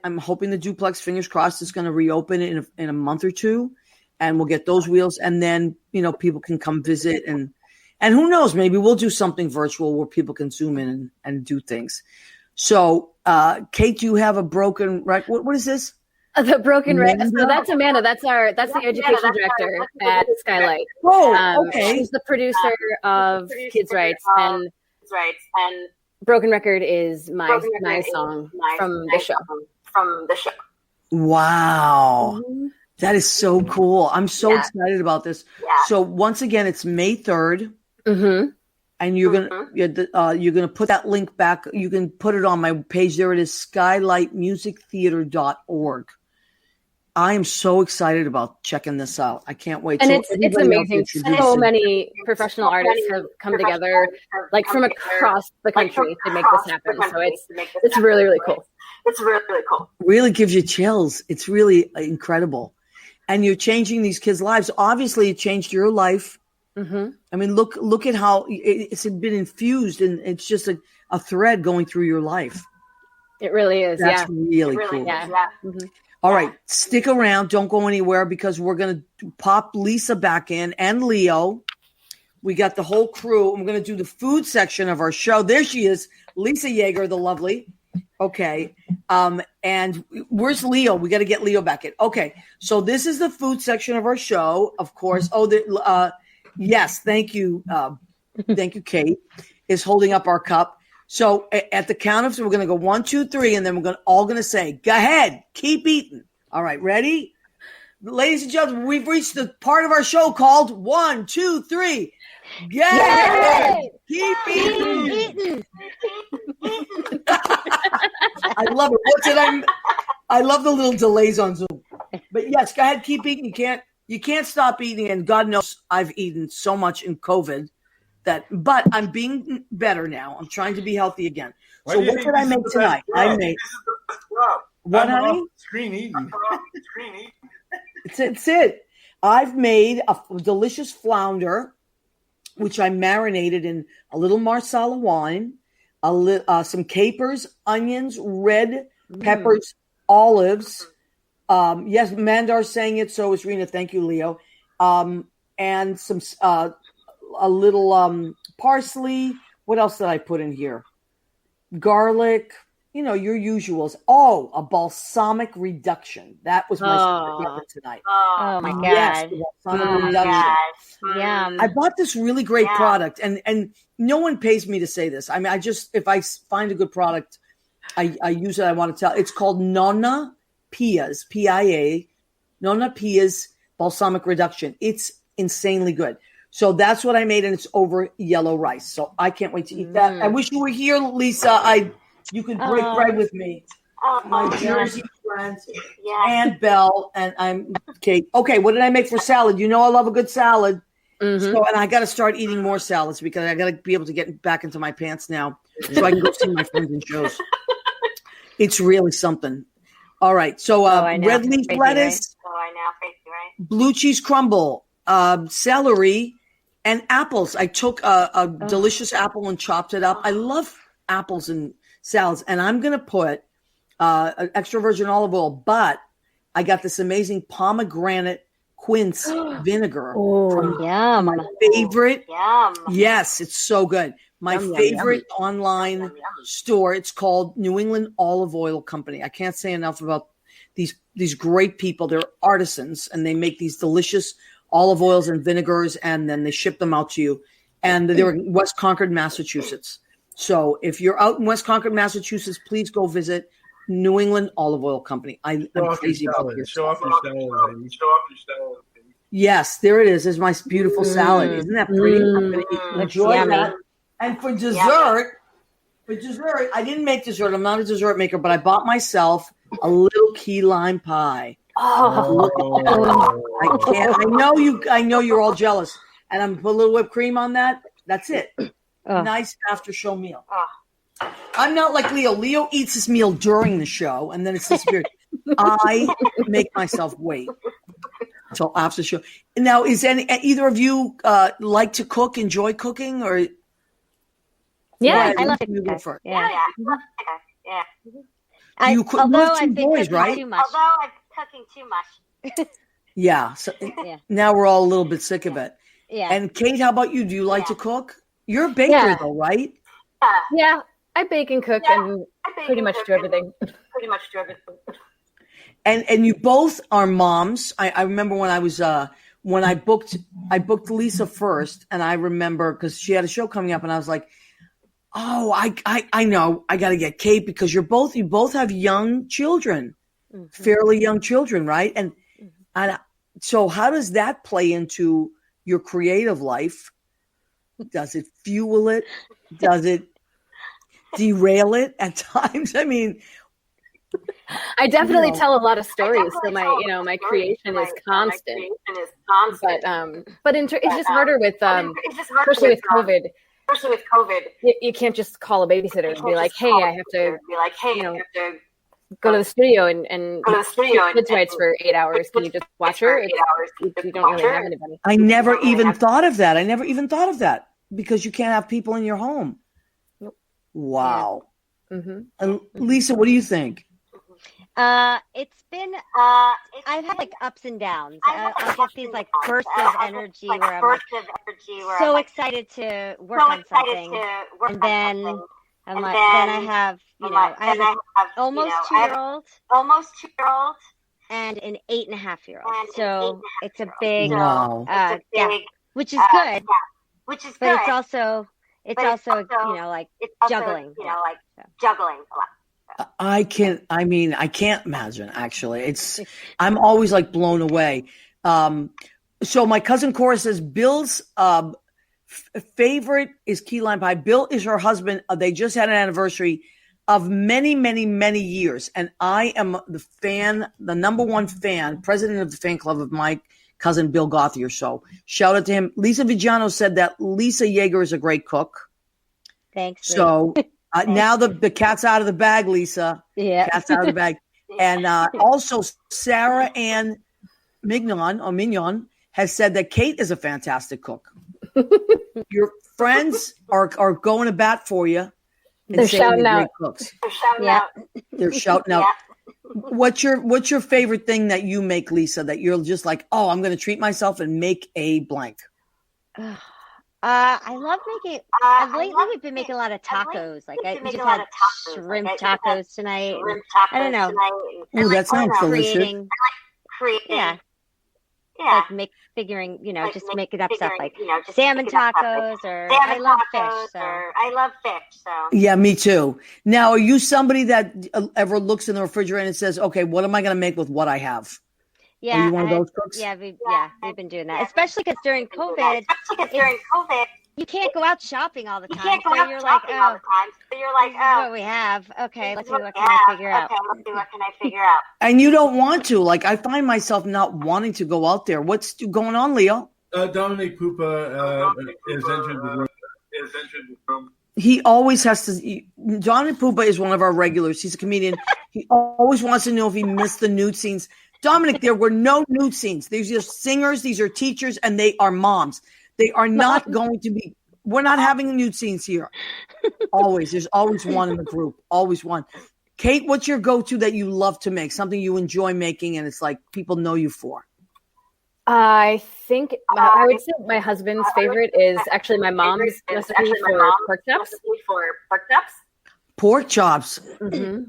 I'm hoping the duplex, fingers crossed, is going to reopen in a month or two and we'll get those wheels. And then, people can come visit and who knows, maybe we'll do something virtual where people can zoom in and do things. So, Kate, do you have a broken record? What is this? The broken record. So that's Amanda. That's the education director at Skylight. Oh, okay. She's the producer of Kids Rights, and Broken Record is my song from the show. Wow. Mm-hmm. That is so cool. I'm so excited about this. Yeah. So once again, it's May 3rd. Mm-hmm. And you're gonna put that link back. You can put it on my page. There it is, skylightmusictheater.org. I am so excited about checking this out. I can't wait. And it's amazing. So many professional artists have come together, like from across the country, to make this happen. So it's really, really cool. Really gives you chills. It's really incredible. And you're changing these kids' lives. Obviously, it changed your life. Mm-hmm. I mean, look at how it's been infused, and it's just a thread going through your life. It really is. That's really cool. Yeah. Mm-hmm. All right, stick around. Don't go anywhere because we're going to pop Lisa back in and Leo. We got the whole crew. We're going to do the food section of our show. There she is, Lisa Yaeger, the lovely. Okay. And where's Leo? We got to get Leo back in. Okay. So this is the food section of our show, of course. Yes. Thank you. Thank you, Kate, is holding up our cup. So at the count of, so we're going to go 1, 2, 3, and then we're all going to say, go ahead, keep eating. All right, ready? Ladies and gentlemen, we've reached the part of our show called 1, 2, 3. Go ahead, keep eating. I love it. I love the little delays on Zoom. But yes, go ahead, keep eating. You can't stop eating, and God knows I've eaten so much in COVID. But I'm being better now. I'm trying to be healthy again. So what did I make tonight? I made what, honey? Screen eating. It's it. I've made a delicious flounder, which I marinated in a little Marsala wine, some capers, onions, red peppers, olives. Yes, Mandar's saying it. So is Rena. Thank you, Leo. And some a little parsley. What else did I put in here? Garlic, your usuals. Oh, a balsamic reduction. That was my favorite tonight. Oh my God. Yes, balsamic reduction. Yum. I bought this really great product, and no one pays me to say this. I mean, if I find a good product, I use it. I want to tell. It's called Nonna Pia's, P-I-A, Nonna Pia's balsamic reduction. It's insanely good. So that's what I made, and it's over yellow rice. So I can't wait to eat that. I wish you were here, Lisa. You could break bread with me. My Jersey friends, and Belle, and I'm Kate. Okay, what did I make for salad? I love a good salad. Mm-hmm. So, and I got to start eating more salads because I got to be able to get back into my pants now so I can go see my friends in shows. It's really something. All right, so red leaf lettuce, blue cheese crumble, celery, and apples. I took a delicious apple and chopped it up. I love apples and salads. And I'm going to put an extra virgin olive oil, but I got this amazing pomegranate quince vinegar. Oh, yum. My favorite. Yum. Yes, it's so good. My favorite online store. It's called New England Olive Oil Company. I can't say enough about these great people. They're artisans, and they make these delicious olive oils and vinegars, and then they ship them out to you. And they're in West Concord, Massachusetts. So if you're out in West Concord, Massachusetts, please go visit New England Olive Oil Company. I'm crazy about this. Show off your salad. Yes, there it is. There's my beautiful salad. Isn't that pretty? I'm going to enjoy that. And for dessert, I didn't make dessert. I'm not a dessert maker, but I bought myself a little key lime pie. I can't. I know you're all jealous. And I'm put a little whipped cream on that. That's it. Nice after show meal. I'm not like Leo. Leo eats his meal during the show, and then it's disappeared. I make myself wait until after the show. Now, is either of you like to cook, enjoy cooking, or? Yeah, I love to cook. Go Yeah. You cook I've been boys, cooking right? too much. Although I'm cooking too much. Yeah. So now we're all a little bit sick of it. Yeah. And Kate, how about you? Do you like to cook? You're a baker, though, right? Yeah, I bake and cook and pretty much do everything. And you both are moms. I remember when I was when I booked Lisa first, and I remember because she had a show coming up, and I was like, oh, I know I got to get Kate because you both have young children, fairly young children, right? And so how does that play into your creative life? Does it fuel it? Does it derail it at times? I mean, I definitely tell a lot of stories, so my creation is constant. But it's just harder with especially with COVID. You can't just call a babysitter and be like, hey, I have to go to the studio and kids' rights for 8 hours. Can you just watch her? You don't really have anybody. I never even thought of that because you can't have people in your home. Nope. Wow. Yeah. Mm-hmm. And Lisa, what do you think? It's been I've had like ups and downs. I'll get these like bursts of energy where I'm so excited to work on something, and then I'm like, then I have I have an almost 2-year-old, and an 8.5-year-old. So it's a big gap, which is good. But it's also like juggling. Juggling a lot. I can't imagine actually. I'm always like blown away. So my cousin Cora says Bill's favorite is key lime pie. Bill is her husband. They just had an anniversary of many, many, many years. And I am the number one fan, president of the fan club of my cousin Bill Gauthier. So shout out to him. Lisa Vigiano said that Lisa Yaeger is a great cook. Thanks. So now the cat's out of the bag, Lisa. Yeah. Cat's out of the bag. And also Sarah Ann Mignon has said that Kate is a fantastic cook. Your friends are going to bat for you. They're shouting out. Cooks. They're shouting out. What's your favorite thing that you make, Lisa, that you're just like, oh, I'm going to treat myself and make a blank? I love making. Lately, we've been making a lot of tacos. Like I just had shrimp tacos tonight. I don't know. Oh, that sounds delicious. Yeah. Like figuring, just making up stuff like salmon tacos or I love fish. So yeah, me too. Now, are you somebody that ever looks in the refrigerator and says, okay, what am I going to make with what I have? Yeah, are you one of those cooks? Yeah, we've been doing that, especially because during COVID, you can't go out shopping all the time. So you're like, oh, this is what we have. Okay, let's see what can I figure out. And you don't want to. Like, I find myself not wanting to go out there. What's going on, Leo? Dominic Pupa is entered the room. He always has to. Dominic Pupa is one of our regulars. He's a comedian. He always wants to know if he missed the nude scenes. Dominic, there were no nude scenes. These are singers, these are teachers, and they are moms. They are not going to be. We're not having nude scenes here. Always. There's always one in the group. Always one. Kate, what's your go-to that you love to make? Something you enjoy making and it's like people know you for? I think I would say my husband's favorite is actually my mom's recipe for pork chops. Pork chops. Mm-hmm.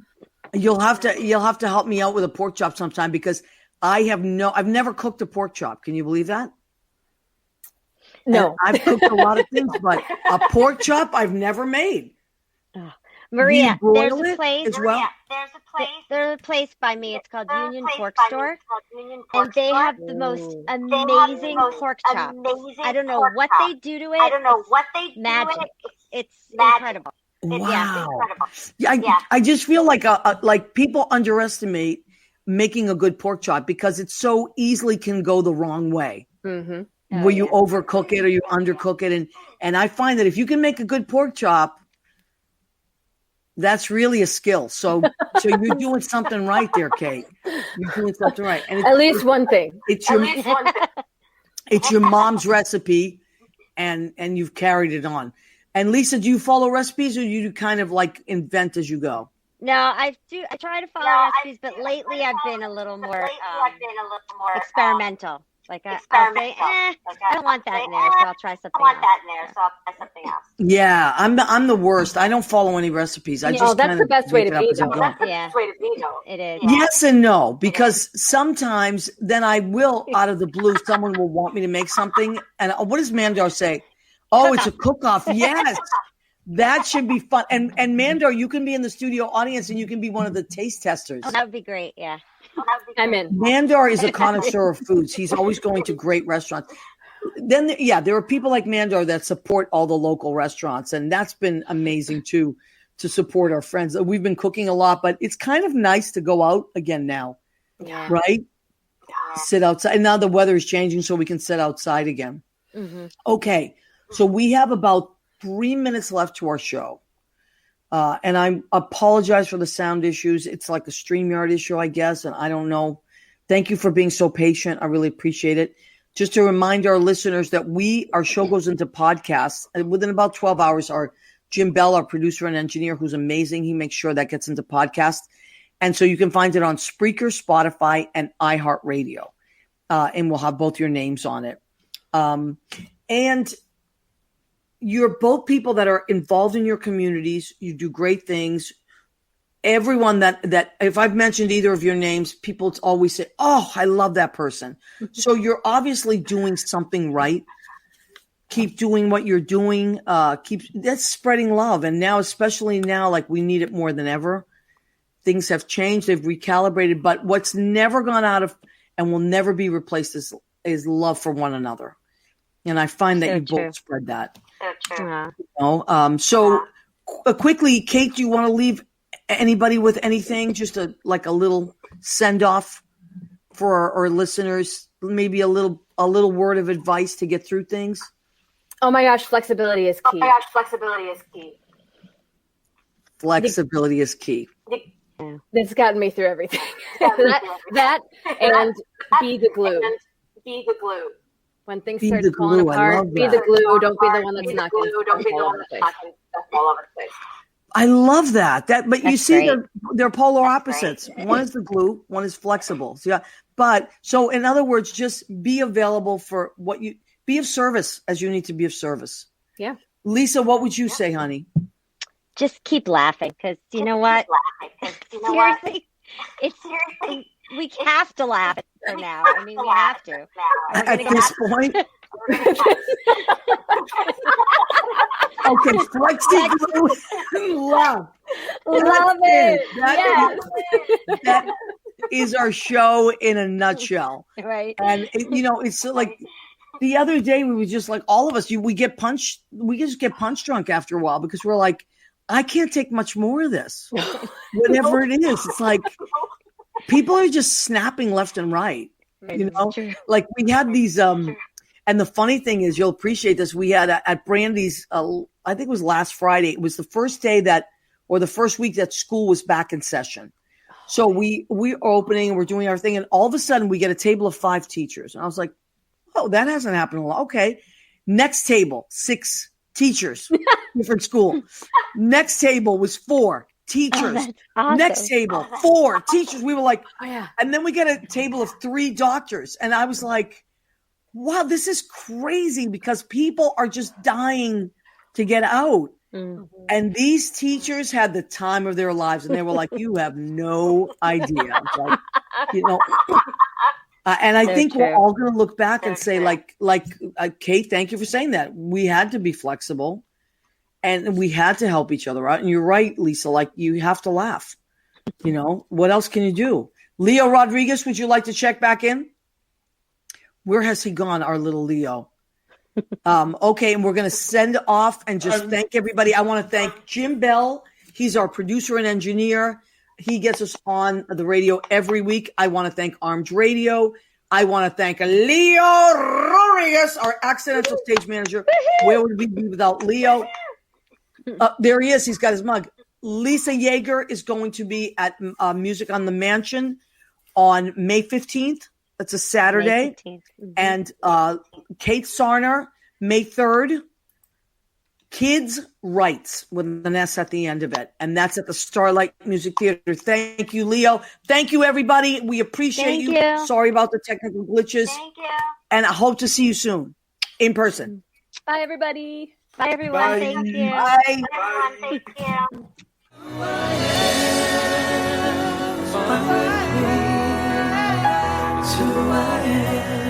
You'll have to help me out with a pork chop sometime because I've never cooked a pork chop. Can you believe that? No, and I've cooked a lot of things, but a pork chop I've never made. Maria, Do you there's broil a it place. as well? There's a place by me. It's called Union Pork Store, and they have the most amazing pork chops. I don't know what they do to it. It's magic. It's incredible. Wow. Yeah, I just feel like people underestimate making a good pork chop because it so easily can go the wrong way. Mm-hmm. Where you overcook it or you undercook it. And I find that if you can make a good pork chop, that's really a skill. So you're doing something right there, Kate. You're doing something right. And At least one thing. It's your mom's recipe, and you've carried it on. And Lisa, do you follow recipes or do you kind of like invent as you go? No, I try to follow recipes, but lately I've been a little more experimental. Like I'll say, I don't want that in there, so I'll try something else. Yeah, I'm the worst. I don't follow any recipes. That's the best way to be. Yeah, it is. Yes and no, because sometimes then I will, out of the blue, someone will want me to make something. And what does Mandar say? Oh, it's a cook-off. Yes, that should be fun. And Mandar, you can be in the studio audience and you can be one of the taste testers. Oh, that would be great. Yeah. I'm in. Mandar is a connoisseur of foods. He's always going to great restaurants. Then, there are people like Mandar that support all the local restaurants, and that's been amazing too, to support our friends. We've been cooking a lot, but it's kind of nice to go out again now, right? Sit outside. And now the weather is changing, so we can sit outside again. Mm-hmm. Okay, so we have about 3 minutes left to our show. And I apologize for the sound issues. It's like a StreamYard issue, I guess, and I don't know. Thank you for being so patient. I really appreciate it. Just to remind our listeners that our show goes into podcasts. And within about 12 hours, our Jim Bell, our producer and engineer, who's amazing, he makes sure that gets into podcasts. And so you can find it on Spreaker, Spotify, and iHeartRadio. And we'll have both your names on it. And you're both people that are involved in your communities. You do great things. Everyone that if I've mentioned either of your names, people always say, oh, I love that person. So you're obviously doing something right. Keep doing what you're doing. That's spreading love. And now, especially now, like we need it more than ever. Things have changed. They've recalibrated. But what's never gone out of and will never be replaced is love for one another. And I find that you both spread that. So quickly, Kate, do you want to leave anybody with anything? Just a little send off for our listeners. Maybe a little word of advice to get through things. Oh my gosh, flexibility is key. Flexibility is key. That's gotten me through everything. that and be the glue. When things start falling apart, be the glue. Don't be the one that's knocking all over the place. I love that. But you see, they're polar opposites. Great. One is the glue, one is flexible. So in other words, just be available for be of service as you need to be of service. Yeah. Lisa, what would you say, honey? Just keep laughing, because you know what? Seriously, we have to laugh for now. I mean, we have to. At this point. Okay, flexi glue. Love it. That is our show in a nutshell. Right. And it's like the other day we were just like all of us. We just get punch drunk after a while because we're like, I can't take much more of this. Whatever it is, it's like people are just snapping left and right. Like we had these. And the funny thing is, you'll appreciate this. We had at Brandy's, I think it was last Friday. It was the first day the first week that school was back in session. So we are opening and we're doing our thing. And all of a sudden we get a table of 5 teachers. And I was like, oh, that hasn't happened a lot. Okay. Next table, 6 teachers, different school. Next table was 4 teachers. Oh, awesome. Next table, 4 teachers. We were like, oh, yeah. And then we get a table of 3 doctors. And I was like, wow, this is crazy because people are just dying to get out. Mm-hmm. And these teachers had the time of their lives. And they were like, you have no idea. Like, and I think we're all going to look back and say, like Kate, thank you for saying that. We had to be flexible. And we had to help each other out. And you're right, Lisa, like you have to laugh. You know, what else can you do? Leo Rodriguez, would you like to check back in? Where has he gone, our little Leo? Okay, and we're going to send off and just thank everybody. I want to thank Jim Bell. He's our producer and engineer. He gets us on the radio every week. I want to thank Armed Radio. I want to thank Leo Rodriguez, our accidental stage manager. Where would we be without Leo? There he is. He's got his mug. Lisa Yaeger is going to be at Music on the Mansion on May 15th. That's a Saturday. And Kate Sarner, May 3rd. Kids' Rights with an S at the end of it. And that's at the Starlight Music Theater. Thank you, Leo. Thank you, everybody. We appreciate you. Sorry about the technical glitches. Thank you. And I hope to see you soon in person. Bye, everybody. Bye, everyone. Bye. Thank you. Bye. Everyone, thank you. It's who I am.